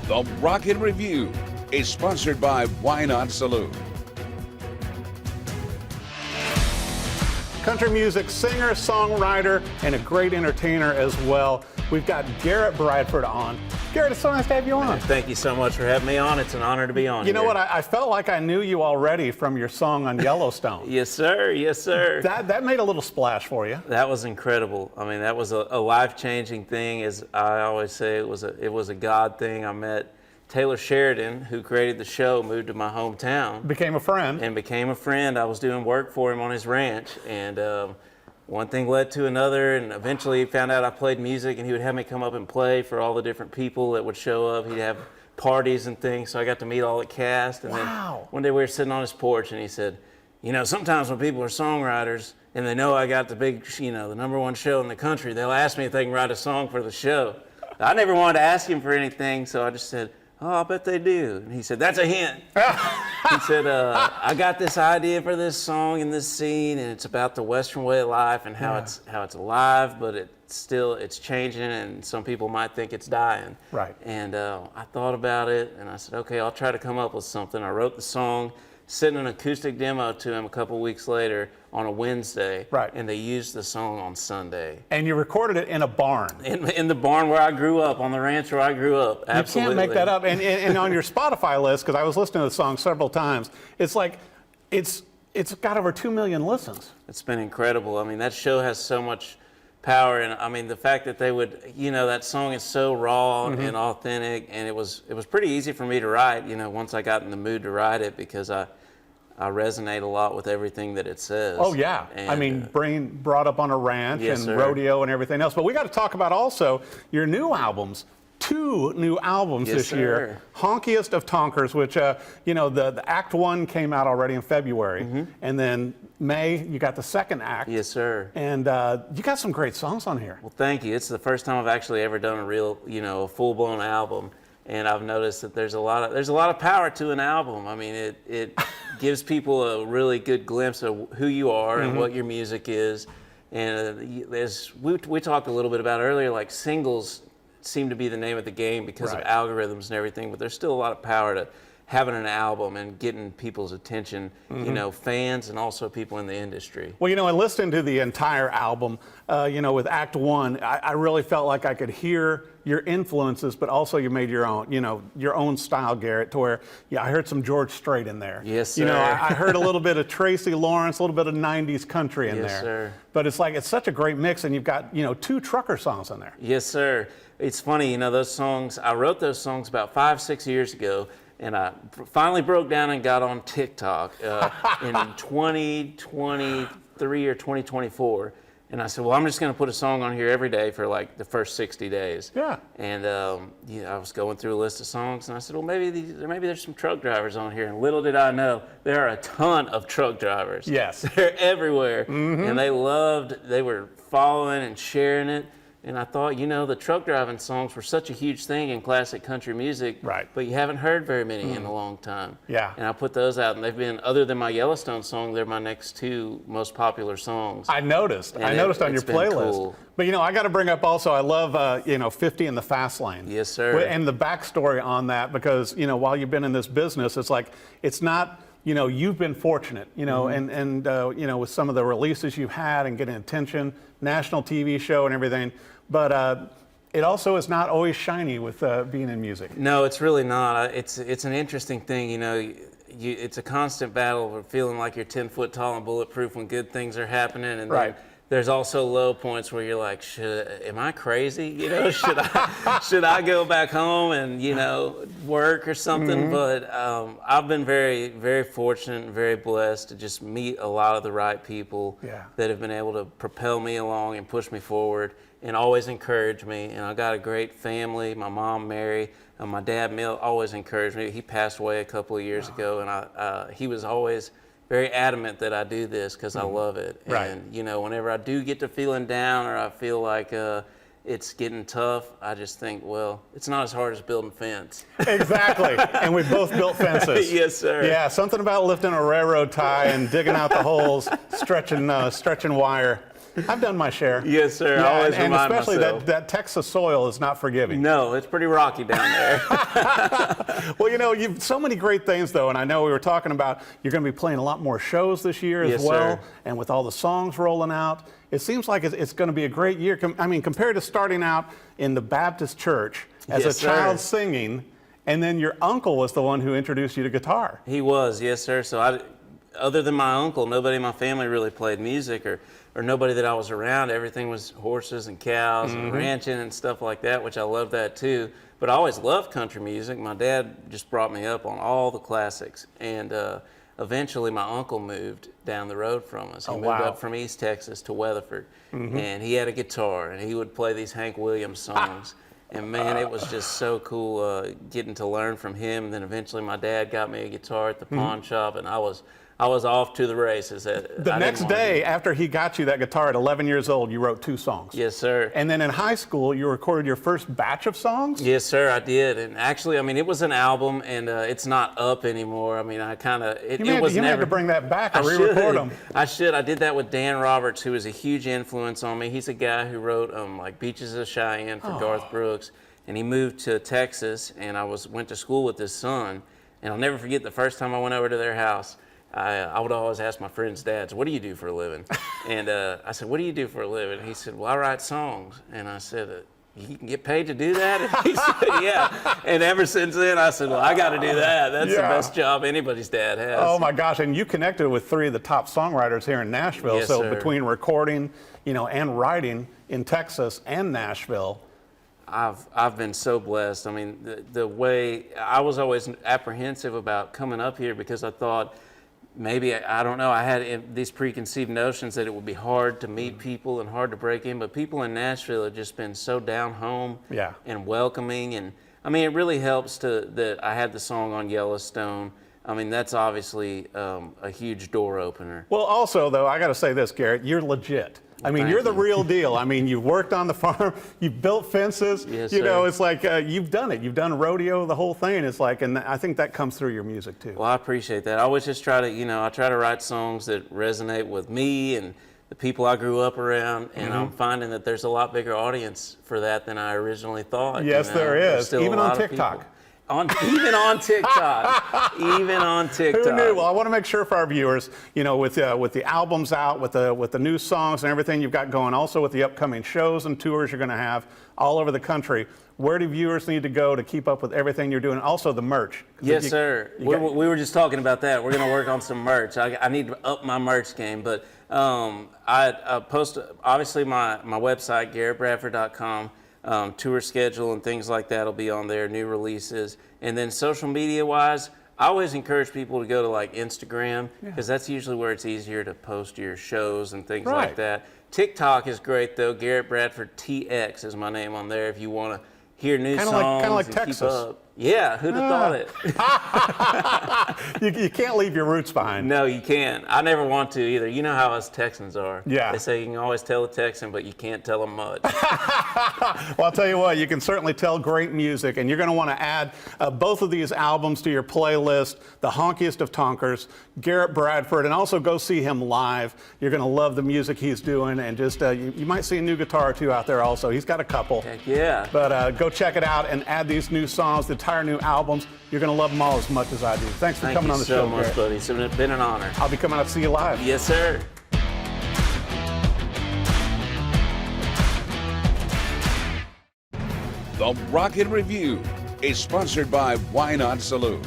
The Rocket Review is sponsored by Why Not Saloon. Country music singer, songwriter, and a great entertainer as well. We've got Garrett Bradford on. Garrett, it's so nice to have you on. Thank you so much for having me on. It's an honor to be on. You know what? I felt like I knew you already from your song on Yellowstone. Yes, sir. Yes, sir. That made a little splash for you. That was incredible. I mean, that was a life-changing thing. As I always say, it was a God thing. I met Taylor Sheridan, who created the show, moved to my hometown. Became a friend. And became a friend. I was doing work for him on his ranch, and one thing led to another, and eventually he found out I played music, and he would have me come up and play for all the different people that would show up. He'd have parties and things, so I got to meet all the cast. And then one day we were sitting on his porch, and he said, you know, sometimes when people are songwriters and they know I got the big, you know, the #1 show in the country, they'll ask me if they can write a song for the show. I never wanted to ask him for anything, so I just said, oh, I bet they do. And he said, that's a hint. He said, I got this idea for this song and this scene, and it's about the Western way of life and how it's alive, but it's changing, and some people might think it's dying. Right. And I thought about it, and I said, okay, I'll try to come up with something. I wrote the song, sent an acoustic demo to him a couple weeks later on a Wednesday, right, and they used the song on Sunday. And you recorded it in a barn. In the barn where I grew up, on the ranch where I grew up. Absolutely. You can't make that up. And on your Spotify list, because I was listening to the song several times, it's like, it's got over 2 million listens. It's been incredible. I mean, that show has so much power, and I mean, the fact that they would, you know, that song is so raw and authentic, and it was pretty easy for me to write, you know, once I got in the mood to write it, because I resonate a lot with everything that it says. Oh, yeah. And, I mean, brought up on a ranch yes, and sir, rodeo and everything else. But we got to talk about also your new albums. 2 new albums yes, this sir, year. Honkiest of Tonkers, which, you know, the Act 1 came out already in February. And then May, you got the second act. Yes, sir. And you got some great songs on here. Well, thank you. It's the first time I've actually ever done a real, you know, a full-blown album. And I've noticed that there's a lot of power to an album. I mean, it gives people a really good glimpse of who you are and what your music is. And as we talked a little bit about earlier, like singles seem to be the name of the game because of algorithms and everything, but there's still a lot of power to having an album and getting people's attention, you know, fans and also people in the industry. Well, you know, I listened to the entire album, you know, with Act 1, I really felt like I could hear your influences, but also you made your own, you know, your own style, Garrett, to where, yeah, I heard some George Strait in there. Yes, sir. You know, I heard a little bit of Tracy Lawrence, a little bit of 90s country in there. Yes, sir. But it's like, it's such a great mix, and you've got, you know, 2 trucker songs in there. Yes, sir. It's funny, you know, those songs, I wrote those songs about 5-6 years ago, and I finally broke down and got on TikTok in 2023 or 2024. And I said, well, I'm just going to put a song on here every day for like the first 60 days. Yeah. And you know, I was going through a list of songs, and I said, well, maybe there's some truck drivers on here. And little did I know, there are a ton of truck drivers. Yes. They're everywhere. And they were following and sharing it. And I thought, you know, the truck driving songs were such a huge thing in classic country music, right, but you haven't heard very many in a long time. Yeah. And I put those out, and they've been, other than my Yellowstone song, they're my next 2 most popular songs. I noticed on your playlist. Cool. But, you know, I got to bring up also, I love, you know, 50 in the Fast Lane. Yes, sir. And the backstory on that, because, you know, while you've been in this business, it's like, it's not, you know, you've been fortunate, you know, and you know, with some of the releases you've had and getting attention, national TV show and everything. But it also is not always shiny with being in music. No, it's really not. It's an interesting thing, you know. It's a constant battle of feeling like you're 10 foot tall and bulletproof when good things are happening, and then there's also low points where you're like, am I crazy? You know, should I go back home and, you know, work or something? But I've been very, very fortunate and very blessed to just meet a lot of the right people that have been able to propel me along and push me forward and always encourage me. And I got a great family. My mom, Mary, and my dad, Milt, always encouraged me. He passed away a couple of years ago, and he was always very adamant that I do this because I love it. And, you know, whenever I do get to feeling down or I feel like it's getting tough, I just think, well, it's not as hard as building a fence. Exactly. And we both built fences. Yes, sir. Yeah, something about lifting a railroad tie and digging out the holes, stretching wire. I've done my share. Yes, sir. Yeah, I always and remind especially myself. that Texas soil is not forgiving. No, it's pretty rocky down there. Well, you've so many great things, though, and I know we were talking about you're going to be playing a lot more shows this year as Yes, well, sir. and with all the songs rolling out, it seems like it's going to be a great year. I mean, compared to starting out in the Baptist church as Yes, a child sir. singing, and then your uncle was the one who introduced you to guitar. He was, yes, sir. So other than my uncle, nobody in my family really played music, or nobody that I was around. Everything was horses and cows and ranching and stuff like that, which I love that too. But I always loved country music. My dad just brought me up on all the classics. And eventually my uncle moved down the road from us. He moved up from East Texas to Weatherford. And he had a guitar, and he would play these Hank Williams songs. And man, it was just so cool getting to learn from him. And then eventually my dad got me a guitar at the pawn shop, and I was off to the races. The next day after he got you that guitar at 11 years old, you wrote 2 songs. Yes, sir. And then in high school, you recorded your first batch of songs? Yes, sir, I did. And actually, I mean, it was an album, and it's not up anymore. I mean, I kind of, it was You never. had to bring that back I or re-record should. them. I should. I did that with Dan Roberts, who was a huge influence on me. He's a guy who wrote like Beaches of Cheyenne for Garth Brooks. And he moved to Texas, and I went to school with his son. And I'll never forget the first time I went over to their house. I would always ask my friends' dads, "What do you do for a living?" And I said, "What do you do for a living?" And he said, "Well, I write songs." And I said, "You can get paid to do that?" And he said, "Yeah." And ever since then, I said, "Well, I got to do that. That's the best job anybody's dad has." Oh my gosh! And you connected with 3 of the top songwriters here in Nashville. Yes, so sir. between recording, and writing in Texas and Nashville. I've been so blessed. I mean, the way I was always apprehensive about coming up here, because I thought maybe, I don't know, I had these preconceived notions that it would be hard to meet people and hard to break in, but people in Nashville have just been so down home and welcoming. And I mean, it really helps that I had the song on Yellowstone. I mean, that's obviously a huge door opener. Well, also, though, I got to say this, Garrett, you're legit. I mean, you're the real deal. I mean, you've worked on the farm, you've built fences. Yes, sir. It's like you've done it. You've done rodeo, the whole thing. It's like, and I think that comes through your music too. Well, I appreciate that. I always just try to, I try to write songs that resonate with me and the people I grew up around, and I'm finding that there's a lot bigger audience for that than I originally thought. Yes, there is. Even on TikTok. Even on TikTok. Even on TikTok. Who knew? Well, I want to make sure for our viewers, with the albums out, with the new songs and everything you've got going, also with the upcoming shows and tours you're going to have all over the country, where do viewers need to go to keep up with everything you're doing? Also the merch. Yes, sir. We were just talking about that. We're going to work on some merch. I need to up my merch game, but I post, obviously, my website, GarrettBradford.com. Tour schedule and things like that will be on there, new releases. And then social media wise, I always encourage people to go to like Instagram, because that's usually where it's easier to post your shows and things like that. TikTok is great though. Garrett Bradford TX is my name on there if you want to hear new songs. Kind of like and Texas. Keep up. Yeah, who'd have thought it? You can't leave your roots behind. No, you can't. I never want to either. You know how us Texans are. Yeah. They say you can always tell a Texan, but you can't tell them much. Well, I'll tell you what, you can certainly tell great music, and you're going to want to add both of these albums to your playlist, The Honkiest of Tonkers, Garrett Bradford, and also go see him live. You're going to love the music he's doing, and just you might see a new guitar or two out there also. He's got a couple. Heck yeah. But go check it out and add these new songs, the entire new albums. You're going to love them all as much as I do. Thanks for coming on the show, Thank you so much, buddy. It's been an honor. I'll be coming out to see you live. Yes, sir. The Rocket Review is sponsored by Why Not Saloon.